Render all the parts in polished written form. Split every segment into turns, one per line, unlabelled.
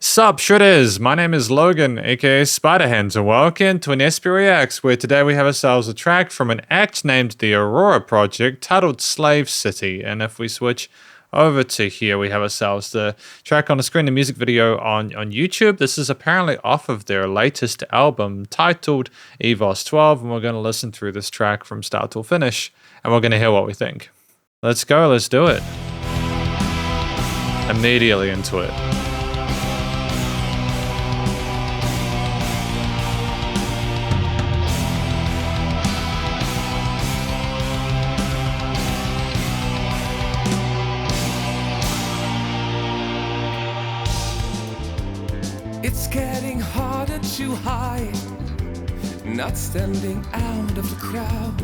Sup, shredders! My name is Logan, aka Spiderhands, and welcome to an SP Reacts, where today we have ourselves a track from an act named the Aurora Project titled Slave City. And if we switch over to here, we have ourselves the track on the screen, the music video on YouTube. This is apparently off of their latest album titled EVOS 12, and we're going to listen through this track from start till finish, and we're going to hear what we think. Let's go, let's do it. Immediately into it.
It's getting harder to hide, not standing out of the crowd.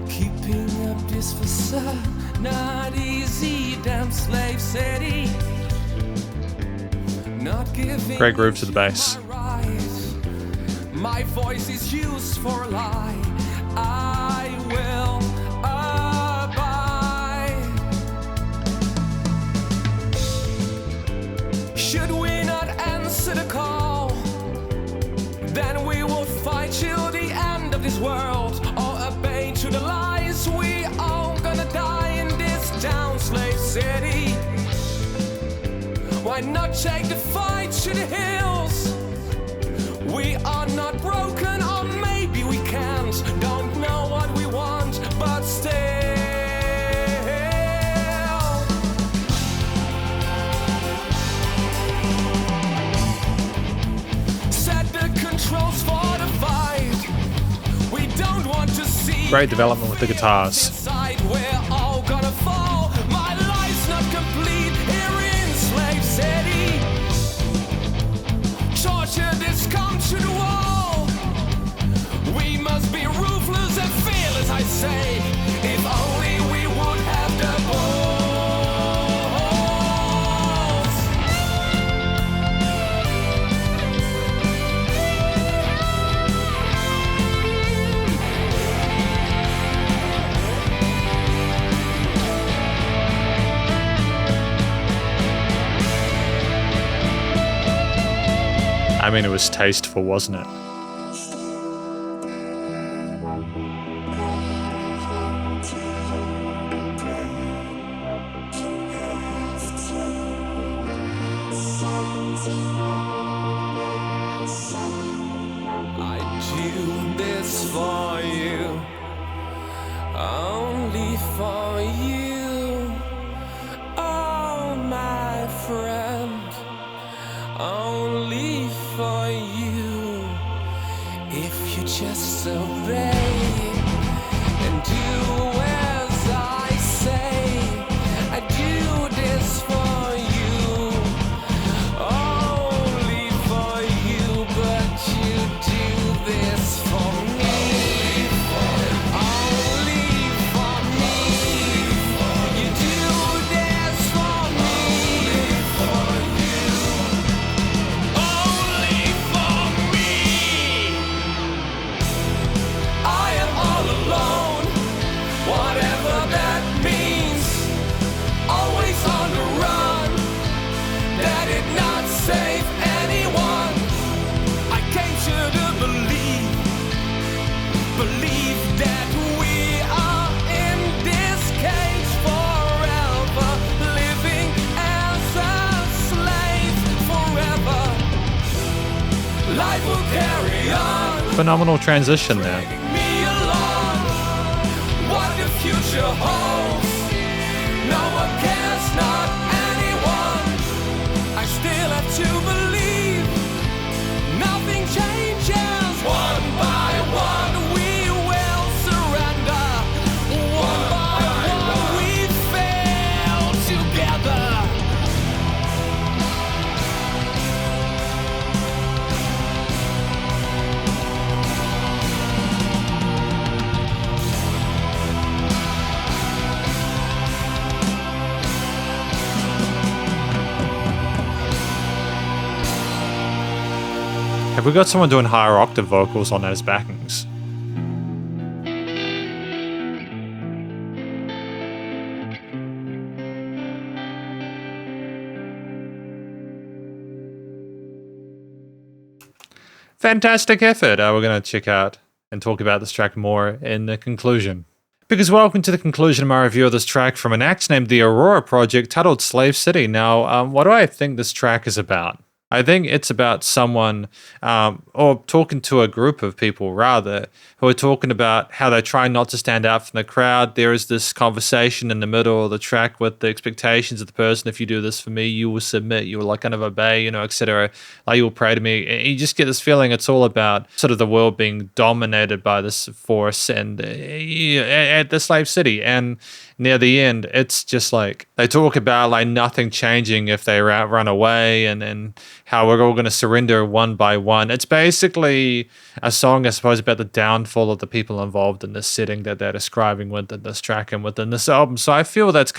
Keeping up this facade, not easy, damn Slave City. Not giving
Great groove to the bass.
My voice is used for a lie. I will abide. Should we not answer the call, then we will fight till the end of this world, or obey to the lies. We all gonna die in this town, Slave City. Why not take the fight to the hills? We are not broken, or maybe we can't. Don't know what we want, but still set the controls for the fight. We don't want to see.
Great development with the guitars.
We're all gonna fall. My life's not complete here in Slave City. Torture this come to the wall. We must be ruthless and fearless, I say. If only we would have the balls.
I mean, it was tasteful, wasn't it?
I do this for you, only for you, oh my friend, only for you. If you just obey and do as I say, I do this for you, only for you, but you do this for me, only for me. You do this for me, only for me. I am all alone, whatever that means. Always on the run, that did not save anyone. I came to the believe that we are in this cage forever, living as a slave forever. Life will carry on.
Phenomenal transition there.
Bringing me along, what the future holds. No one cares, not anyone. I still have to believe nothing changes. One by one we will surrender. One by one we fail together.
Have we got someone doing higher octave vocals on those backings? fantastic effort. We're going to check out and talk about this track more in the conclusion. Because welcome to the conclusion of my review of this track from an act named The Aurora Project titled Slave City. Now, what do I think this track is about? I think it's about someone, or talking to a group of people rather, who are talking about how they try not to stand out from the crowd. There is this conversation in the middle of the track with the expectations of the person. If you do this for me, you will submit, you will like kind of obey, etc. Like you will pray to me. And you just get this feeling it's all about sort of the world being dominated by this force and at the slave city. And near the end, it's just like they talk about like nothing changing if they run away and how we're all going to surrender one by one. It's basically a song, I suppose, about the downfall of the people involved in this setting that they're describing within this track and within this album. So I feel that's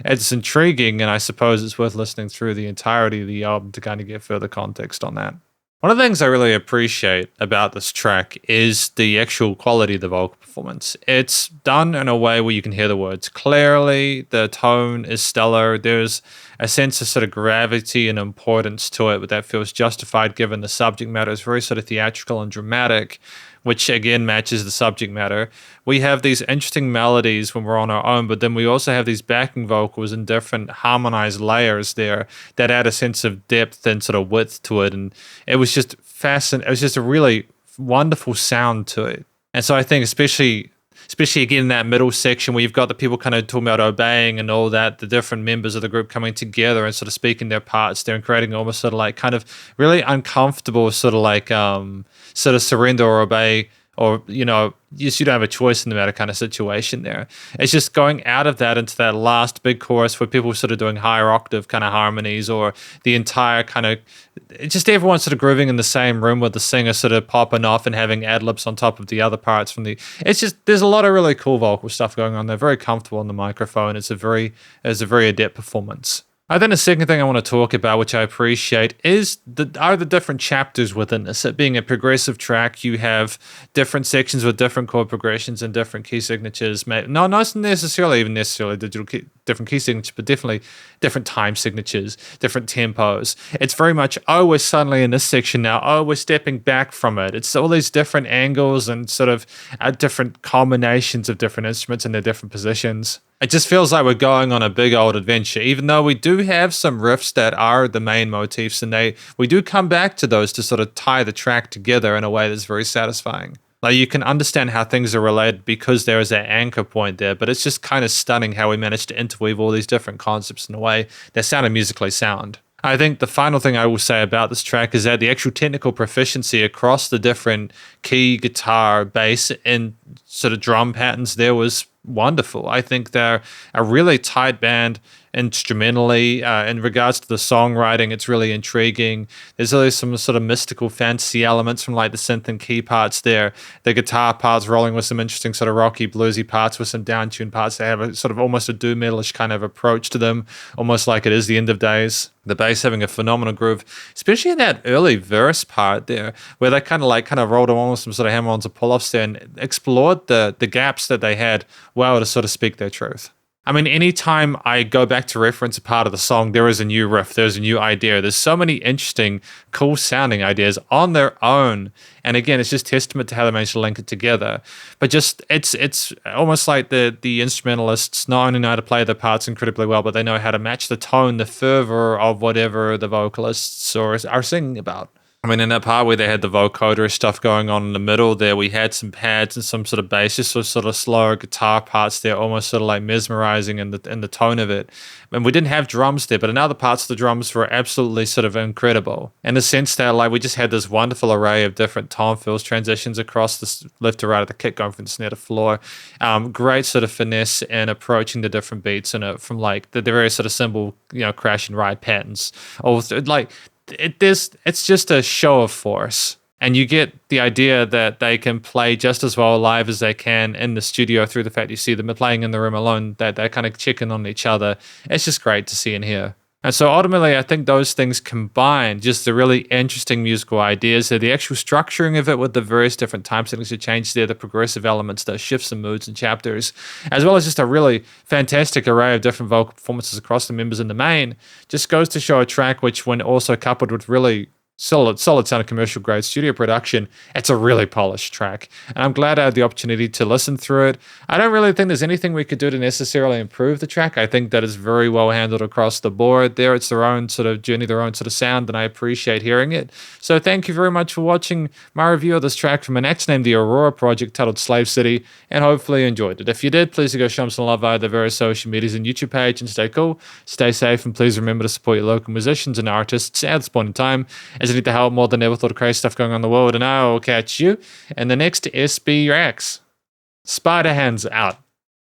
it's intriguing, and I suppose it's worth listening through the entirety of the album to kind of get further context on that. One of the things I really appreciate about this track is the actual quality of the vocal performance. It's done in a way where you can hear the words clearly, the tone is stellar, there's a sense of sort of gravity and importance to it, but that feels justified given the subject matter. It's very sort of theatrical and dramatic, which again matches the subject matter. We have these interesting melodies when we're on our own, but then we also have these backing vocals in different harmonized layers there that add a sense of depth and sort of width to it. And it was just fascinating. It was just a really wonderful sound to it. And so I think especially again in that middle section where you've got the people kind of talking about obeying and all that, the different members of the group coming together and sort of speaking their parts there and creating almost sort of like kind of really uncomfortable sort of like sort of surrender or obey, or you don't have a choice in the matter kind of situation there. It's just going out of that into that last big chorus where people are sort of doing higher octave kind of harmonies, or the entire kind of, just everyone sort of grooving in the same room with the singer sort of popping off and having ad-libs on top of the other parts it's just, there's a lot of really cool vocal stuff going on. They're very comfortable on the microphone. It's a very adept performance. I think the second thing I want to talk about, which I appreciate, are the different chapters within this. It being a progressive track, you have different sections with different chord progressions and different key signatures. Not necessarily different key signatures, but definitely different time signatures, different tempos. It's very much, we're suddenly in this section now. We're stepping back from it. It's all these different angles and sort of different combinations of different instruments in their different positions. It just feels like we're going on a big old adventure, even though we do have some riffs that are the main motifs, and we do come back to those to sort of tie the track together in a way that's very satisfying. Like you can understand how things are related because there is that anchor point there, but it's just kind of stunning how we managed to interweave all these different concepts in a way that sounded musically sound. I think the final thing I will say about this track is that the actual technical proficiency across the different key, guitar, bass, and sort of drum patterns there was wonderful. I think they're a really tight band instrumentally. In regards to the songwriting, it's really intriguing. There's always some sort of mystical fantasy elements from like the synth and key parts there. The guitar parts rolling with some interesting sort of rocky bluesy parts with some down-tuned parts. They have a sort of almost a doom metalish kind of approach to them, almost like it is the end of days. The bass having a phenomenal groove, especially in that early verse part there, where they kind of rolled on with some sort of hammer-ons and pull-offs there and explored the gaps that they had well to sort of speak their truth. I mean, anytime I go back to reference a part of the song, there is a new riff, there's a new idea. There's so many interesting, cool sounding ideas on their own. And again, it's just testament to how they managed to link it together. But just, it's almost like the instrumentalists not only know how to play their parts incredibly well, but they know how to match the tone, the fervor of whatever the vocalists are singing about. I mean, in that part where they had the vocoder stuff going on in the middle there, we had some pads and some sort of bass, just sort of slower guitar parts there, almost sort of like mesmerizing in the tone of it. And we didn't have drums there, but in other parts the drums were absolutely sort of incredible. In the sense that like we just had this wonderful array of different tone fills, transitions across the left to right of the kick, going from the snare to floor. Great sort of finesse in approaching the different beats and from like the various sort of cymbal, crash and ride patterns. It's just a show of force, and you get the idea that they can play just as well live as they can in the studio through the fact you see them playing in the room alone, that they're kind of checking on each other. It's just great to see and hear. And so ultimately, I think those things combine just the really interesting musical ideas, so the actual structuring of it with the various different time settings that change there, the progressive elements, the shifts and moods and chapters, as well as just a really fantastic array of different vocal performances across the members in the main, just goes to show a track which, when also coupled with really solid sound of commercial grade studio production. It's a really polished track, and I'm glad I had the opportunity to listen through it. I don't really think there's anything we could do to necessarily improve the track. I think that is very well handled across the board there. It's their own sort of journey, their own sort of sound, and I appreciate hearing it. So thank you very much for watching my review of this track from an act named The Aurora Project titled Slave City, and hopefully you enjoyed it. If you did, please go show them some love via the various social medias and YouTube page, and stay cool, stay safe, and please remember to support your local musicians and artists at this point in time, as they need the help more than ever with all the crazy stuff going on in the world. And I will catch you in the next SB Reacts. Spider Hands out.